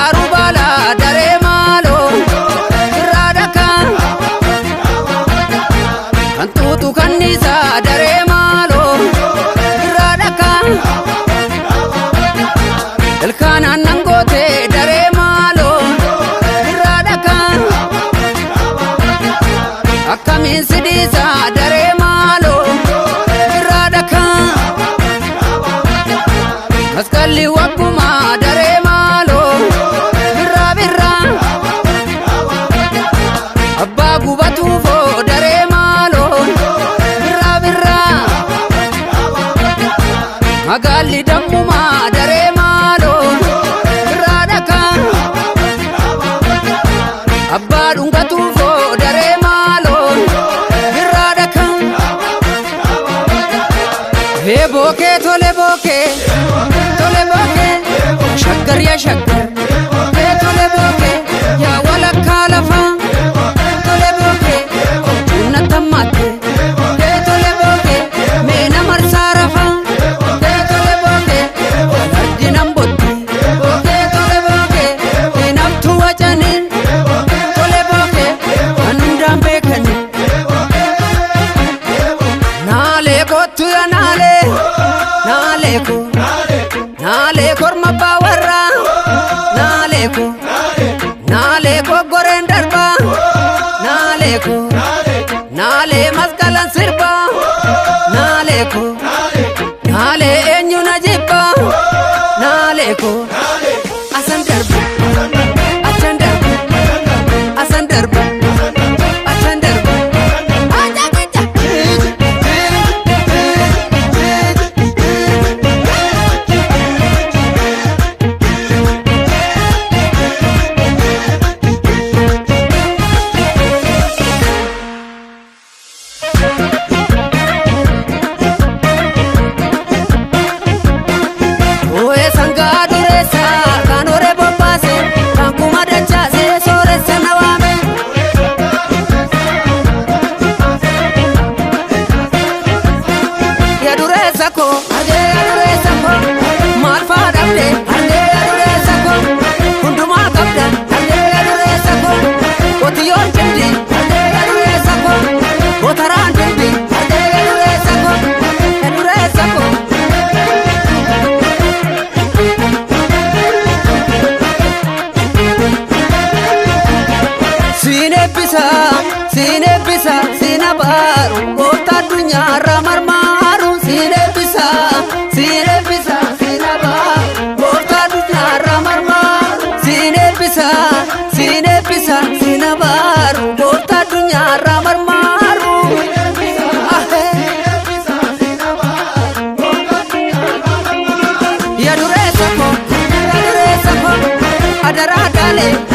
Arubala dare malo radaka Antutu kanisa dare malo radaka Elkana nangote dare malo radaka Akamin sidisa dare malo radaka Maskali wakuma dare malo birra birra Abba gubatufo dare malo birra birra Magali damuma dare malo birra daka Abba dungatufo dare malo birra daka He boke tole boke شكر يا شكر تولي بوكي يا ولا كالفا تولي بوكي جنة تماتي تولي بوكي مينا مرسارفا تولي بوكي الأرض نمبوتي تولي بوكي نبتو وجنين تولي بوكي أندام بيكني نالي كوتو يا نالي نالي كو Nale korma bawarra Nale ko goren darba Nale maskalan sirba Nale enyu najibba Asan darba Asan darba Asan darba Asan darba Sinabaru kota dunya ramarmaru Sinebisa sinabaru kota dunya ramarmaru Sinebisa sinabaru kota dunya ramarmaru Ya duresa ko adara dale